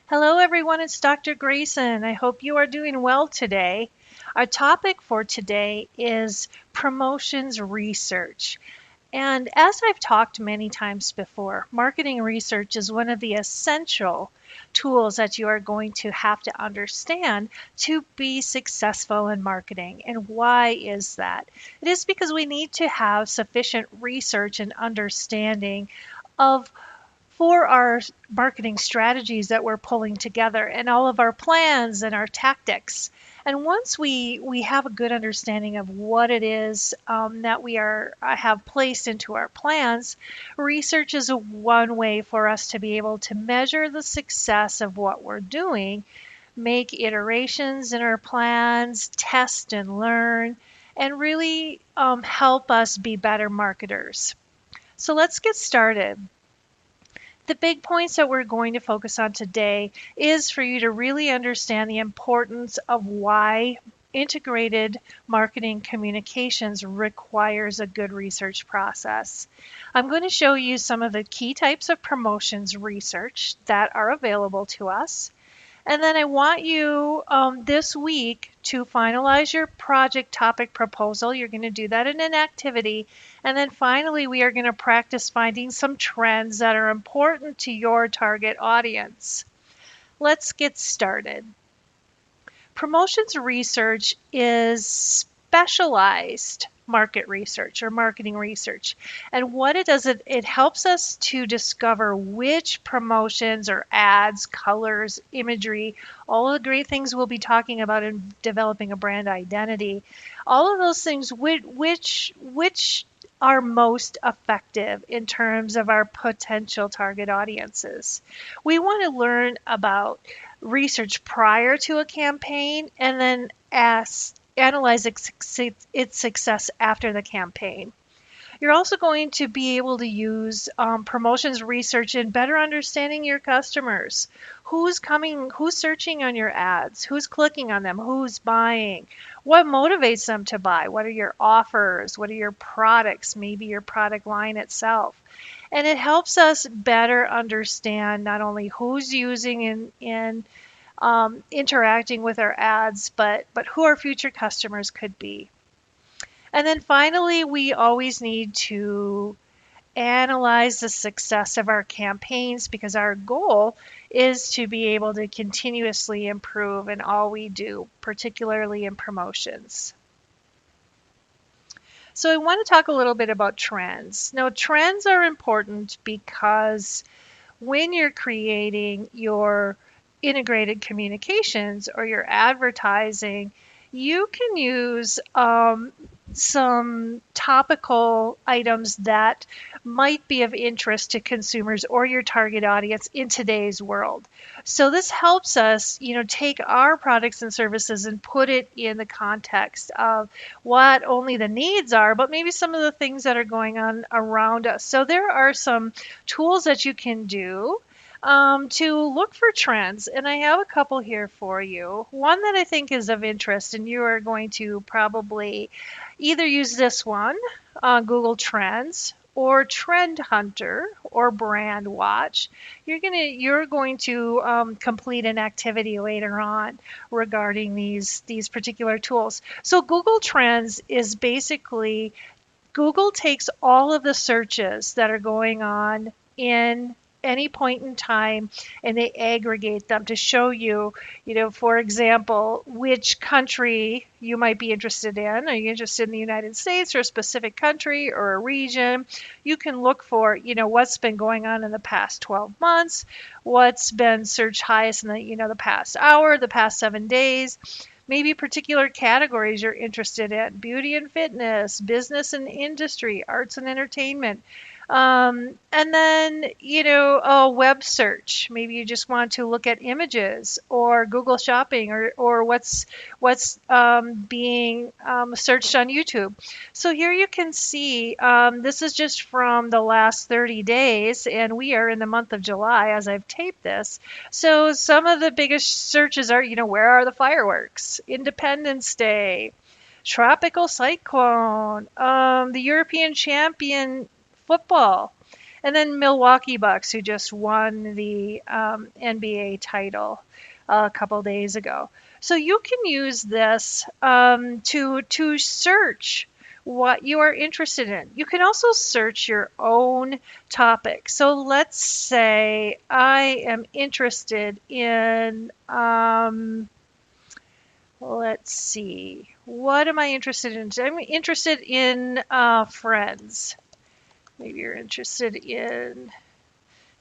Hello, everyone. It's Dr. Grayson. I hope you are doing well today. Our topic for today is promotions research. And as I've talked many times before, marketing research is one of the essential tools that you are going to have to understand to be successful in marketing. And why is that? It is because we need to have sufficient research and understanding of for our marketing strategies that we're pulling together and all of our plans and our tactics. And once we have a good understanding of what it is that I have placed into our plans, research is one way for us to be able to measure the success of what we're doing, make iterations in our plans, test and learn, and really help us be better marketers. So let's get started. The big points that we're going to focus on today is for you to really understand the importance of why integrated marketing communications requires a good research process. I'm going to show you some of the key types of promotions research that are available to us. And then I want you this week to finalize your project topic proposal. You're going to do that in an activity. And then finally, we are going to practice finding some trends that are important to your target audience. Let's get started. Promotions research is specialized market research or marketing research. And what it does, it helps us to discover which promotions or ads, colors, imagery, all of the great things we'll be talking about in developing a brand identity, all of those things, which are most effective in terms of our potential target audiences. We want to learn about research prior to a campaign and then analyze its success after the campaign. You're also going to be able to use promotions research in better understanding your customers. Who's searching on your ads, who's clicking on them, who's buying, what motivates them to buy, what are your offers, what are your products, maybe your product line itself. And it helps us better understand not only who's using in interacting with our ads, but who our future customers could be. And then finally, we always need to analyze the success of our campaigns because our goal is to be able to continuously improve in all we do, particularly in promotions. So I want to talk a little bit about trends. Now, trends are important because when you're creating your integrated communications or your advertising, you can use some topical items that might be of interest to consumers or your target audience in today's world. So this helps us, take our products and services and put it in the context of what only the needs are, but maybe some of the things that are going on around us. So there are some tools that you can do to look for trends. And I have a couple here for you. One that I think is of interest, and you are going to probably either use this one, Google Trends, or Trend Hunter, or Brand Watch. You're going to complete an activity later on regarding these particular tools. So Google Trends is basically Google takes all of the searches that are going on in any point in time and they aggregate them to show you, for example, which country you might be interested in. Are you interested in the United States or a specific country or a region? You can look for, what's been going on in the past 12 months, what's been search highest in the past hour, the past 7 days. Maybe particular categories you're interested in: beauty and fitness, business and industry, arts and entertainment. And then, a web search. Maybe you just want to look at images or Google Shopping or what's being searched on YouTube. So here you can see, this is just from the last 30 days, and we are in the month of July as I've taped this. So some of the biggest searches are, where are the fireworks? Independence Day, tropical cyclone, the European champion football. And then Milwaukee Bucks, who just won the NBA title a couple days ago. So you can use this to search what you are interested in. You can also search your own topic. So let's say I am interested in, let's see, what am I interested in? I'm interested in Friends. Maybe you're interested in,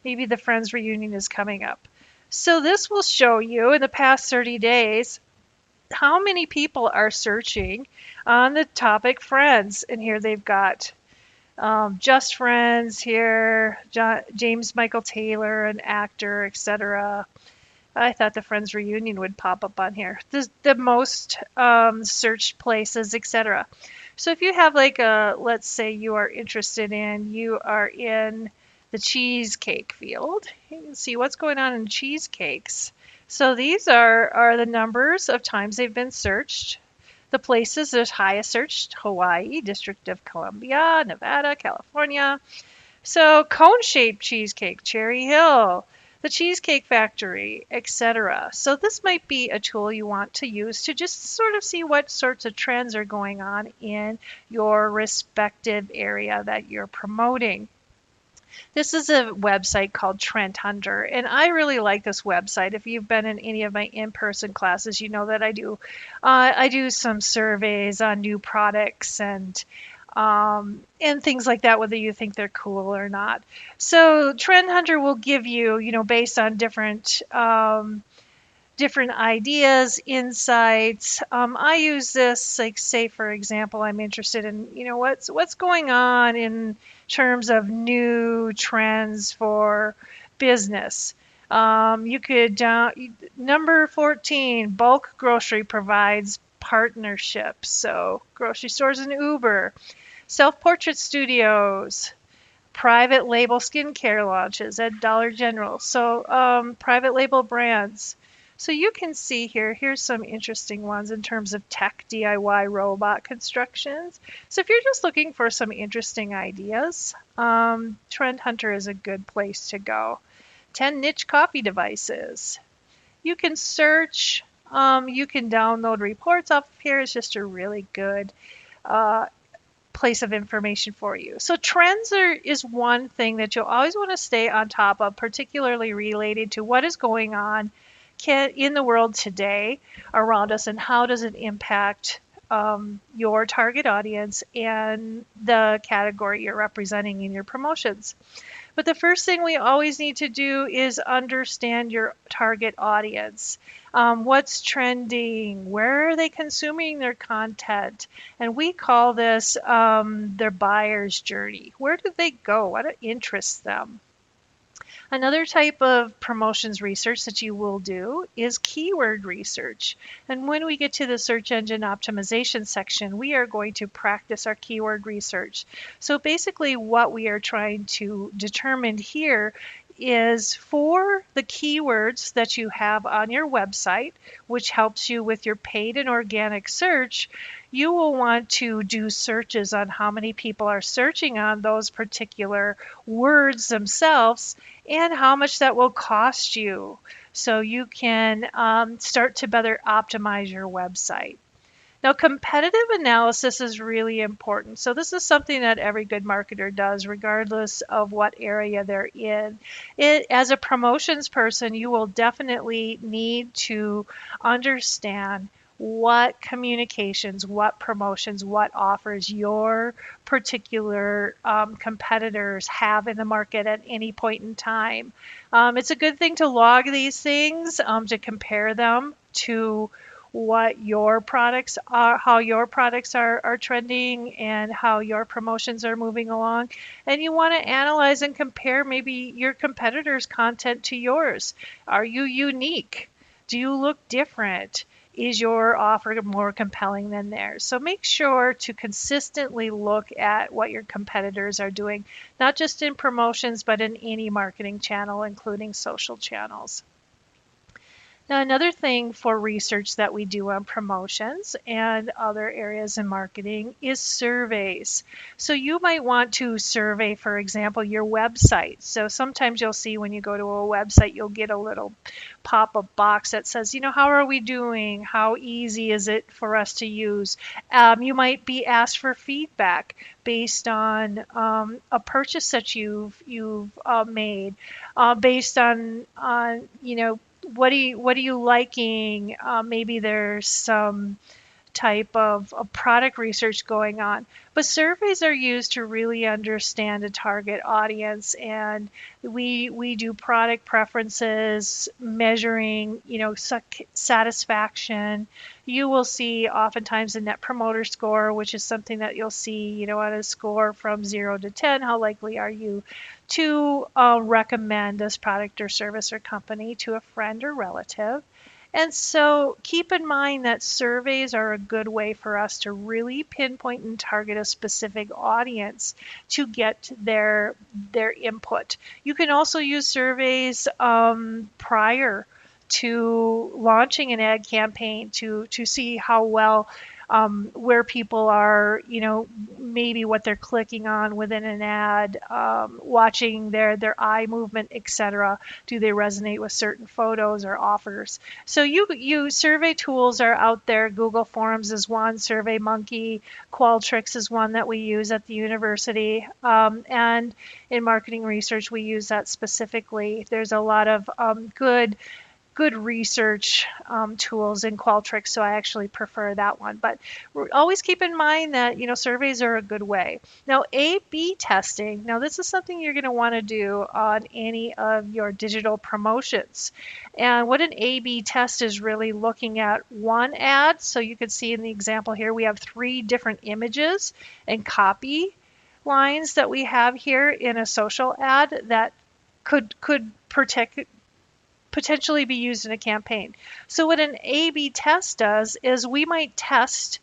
maybe the Friends reunion is coming up. So this will show you in the past 30 days how many people are searching on the topic Friends. And here they've got Just Friends here, James Michael Taylor, an actor, etc. I thought the Friends reunion would pop up on here. The most searched places, etc. So if you have like let's say you are in the cheesecake field, you can see what's going on in cheesecakes. So these are the numbers of times they've been searched. The places there's highest searched: Hawaii, District of Columbia, Nevada, California. So cone-shaped cheesecake, Cherry Hill, the Cheesecake Factory, etc. So this might be a tool you want to use to just sort of see what sorts of trends are going on in your respective area that you're promoting. This is a website called Trend Hunter, and I really like this website. If you've been in any of my in-person classes, you know that I do some surveys on new products and things like that, whether you think they're cool or not. So Trend Hunter will give you, based on different ideas, insights. I use this, like, say, for example, I'm interested in, what's going on in terms of new trends for business. You could, number 14, bulk grocery provides partnerships. So grocery stores and Uber, self-portrait studios, private label skincare launches at Dollar General. So private label brands. So you can see here's some interesting ones in terms of tech DIY robot constructions. So if you're just looking for some interesting ideas, Trend Hunter is a good place to go. 10 niche coffee devices. You can search, you can download reports off of here. It's just a really good place of information for you. So trends is one thing that you'll always want to stay on top of, particularly related to what is going on in the world today around us and how does it impact your target audience and the category you're representing in your promotions. But the first thing we always need to do is understand your target audience. What's trending? Where are they consuming their content? And we call this their buyer's journey. Where do they go? What interests them? Another type of promotions research that you will do is keyword research. And when we get to the search engine optimization section, we are going to practice our keyword research. So basically what we are trying to determine here is for the keywords that you have on your website, which helps you with your paid and organic search, you will want to do searches on how many people are searching on those particular words themselves and how much that will cost you, so you can start to better optimize your website. Now, competitive analysis is really important. So this is something that every good marketer does, regardless of what area they're in. As a promotions person, you will definitely need to understand what communications, what promotions, what offers your particular competitors have in the market at any point in time. It's a good thing to log these things, to compare them to what your products are, how your products are trending and how your promotions are moving along. And you want to analyze and compare maybe your competitors' content to yours. Are you unique? Do you look different? Is your offer more compelling than theirs? So make sure to consistently look at what your competitors are doing, not just in promotions, but in any marketing channel, including social channels. Now, another thing for research that we do on promotions and other areas in marketing is surveys. So you might want to survey, for example, your website. So sometimes you'll see when you go to a website, you'll get a little pop-up box that says, how are we doing? How easy is it for us to use? You might be asked for feedback based on a purchase that you've made, based on what are you liking? Maybe there's some type of product research going on. But surveys are used to really understand a target audience, and we do product preferences, measuring, satisfaction. You will see oftentimes a net promoter score, which is something that you'll see, on a score from 0 to 10. How likely are you to recommend this product or service or company to a friend or relative? And so keep in mind that surveys are a good way for us to really pinpoint and target a specific audience to get their input. You can also use surveys prior to launching an ad campaign to see how well, where people are, maybe what they're clicking on within an ad, watching their eye movement, etc. Do they resonate with certain photos or offers? So you survey tools are out there. Google Forms is one, SurveyMonkey, Qualtrics is one that we use at the university, and in marketing research we use that specifically. There's a lot of good research tools in Qualtrics, so I actually prefer that one. But always keep in mind that surveys are a good way. Now, A/B testing. Now, this is something you're going to want to do on any of your digital promotions. And what an A/B test is really looking at one ad. So you can see in the example here, we have 3 different images and copy lines that we have here in a social ad that could potentially be used in a campaign. So what an A/B test does is we might test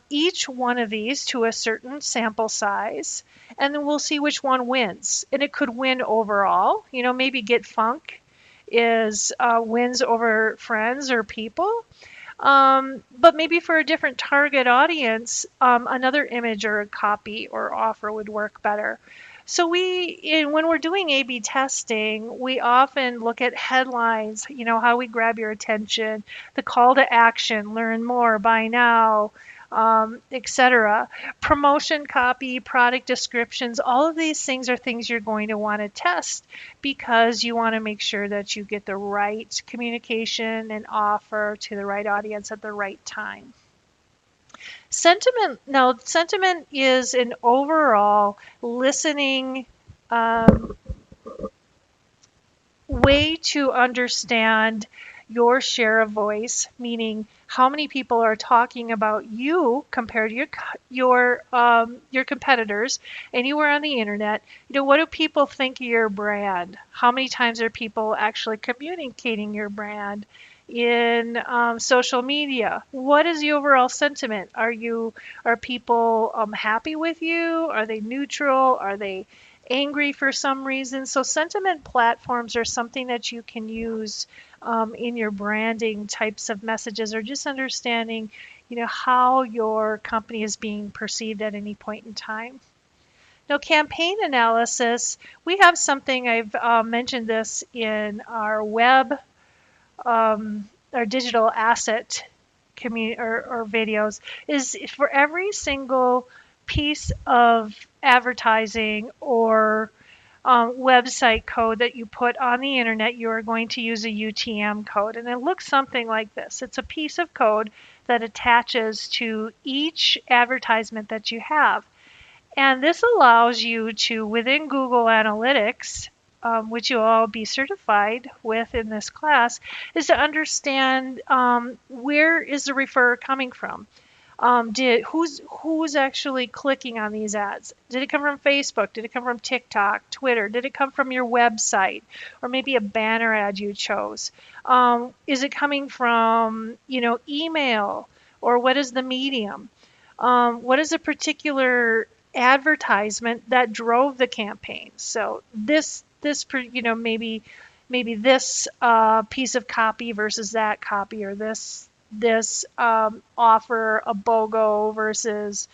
each one of these to a certain sample size, and then we'll see which one wins. And it could win overall. Maybe Get Funk is wins over friends or people. But maybe for a different target audience, another image or a copy or offer would work better. So when we're doing A/B testing, we often look at headlines, how we grab your attention, the call to action, learn more, buy now, etc. Promotion copy, product descriptions, all of these things are things you're going to want to test because you want to make sure that you get the right communication and offer to the right audience at the right time. Sentiment. Now, sentiment is an overall listening way to understand your share of voice, meaning how many people are talking about you compared to your competitors, and you are on the internet. What do people think of your brand? How many times are people actually communicating your brand in social media? What is the overall sentiment? Are people happy with you? Are they neutral? Are they angry for some reason? So sentiment platforms are something that you can use in your branding types of messages, or just understanding, how your company is being perceived at any point in time. Now, campaign analysis, we have something, I've mentioned this in our web, our digital asset community or videos, is for every single piece of advertising or website code that you put on the internet, you are going to use a UTM code. And it looks something like this. It's a piece of code that attaches to each advertisement that you have. And this allows you to, within Google Analytics, which you'll all be certified with in this class, is to understand where is the referrer coming from. Who's actually clicking on these ads? Did it come from Facebook? Did it come from TikTok, Twitter? Did it come from your website, or maybe a banner ad you chose? Is it coming from email, or what is the medium? What is a particular advertisement that drove the campaign? So this maybe maybe this piece of copy versus that copy, or this offer a BOGO versus,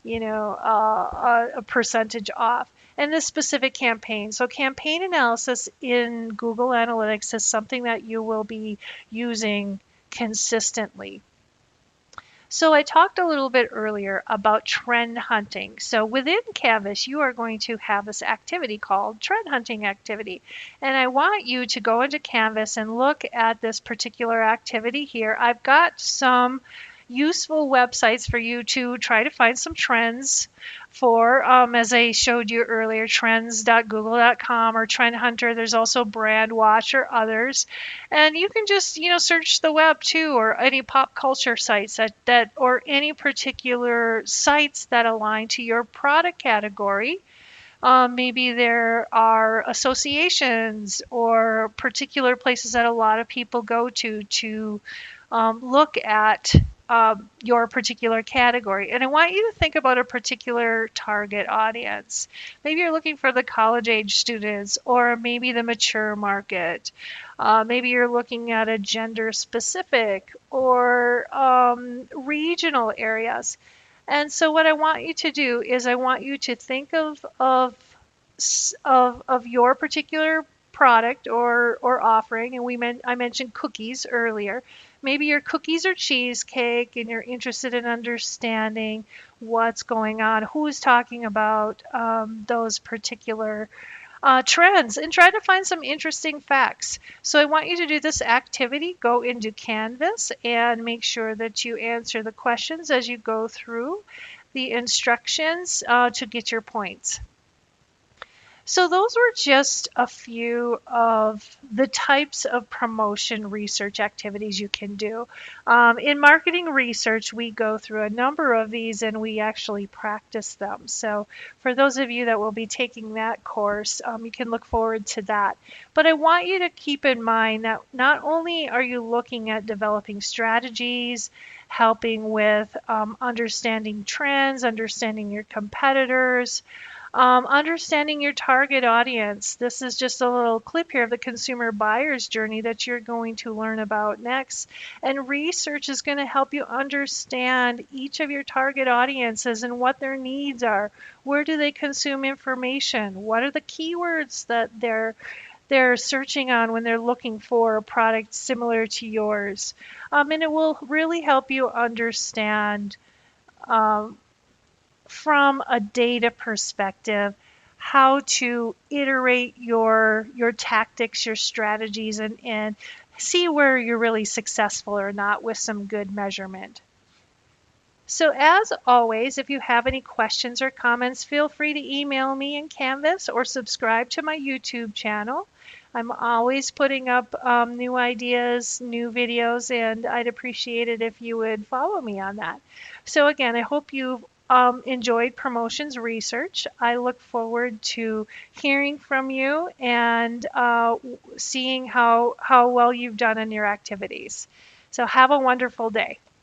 a percentage off, and this specific campaign. So campaign analysis in Google Analytics is something that you will be using consistently. So I talked a little bit earlier about trend hunting. So within Canvas, you are going to have this activity called trend hunting activity. And I want you to go into Canvas and look at this particular activity here. I've got some useful websites for you to try to find some trends for, as I showed you earlier, trends.google.com or Trend Hunter. There's also Brandwatch or others. And you can just, search the web too, or any pop culture sites that or any particular sites that align to your product category. Maybe there are associations or particular places that a lot of people go to look at your particular category. And I want you to think about a particular target audience. Maybe you're looking for the college age students, or maybe the mature market. Maybe you're looking at a gender specific or regional areas. And so what I want you to do is I want you to think of your particular product or offering, and I mentioned cookies earlier. Maybe your cookies or cheesecake, and you're interested in understanding what's going on, who's talking about those particular trends, and try to find some interesting facts. So I want you to do this activity. Go into Canvas and make sure that you answer the questions as you go through the instructions to get your points. So those were just a few of the types of promotion research activities you can do. In marketing research, we go through a number of these and we actually practice them. So for those of you that will be taking that course, you can look forward to that. But I want you to keep in mind that not only are you looking at developing strategies, helping with understanding trends, understanding your competitors, understanding your target audience. This is just a little clip here of the consumer buyer's journey that you're going to learn about next. And research is going to help you understand each of your target audiences and what their needs are. Where do they consume information? What are the keywords that they're searching on when they're looking for a product similar to yours? And it will really help you understand from a data perspective how to iterate your tactics, your strategies, and see where you're really successful or not with some good measurement. So as always, if you have any questions or comments, feel free to email me in Canvas or subscribe to my YouTube channel. I'm always putting up new ideas, new videos, and I'd appreciate it if you would follow me on that. So again, I hope you've enjoyed promotions research. I look forward to hearing from you and seeing how well you've done in your activities. So have a wonderful day.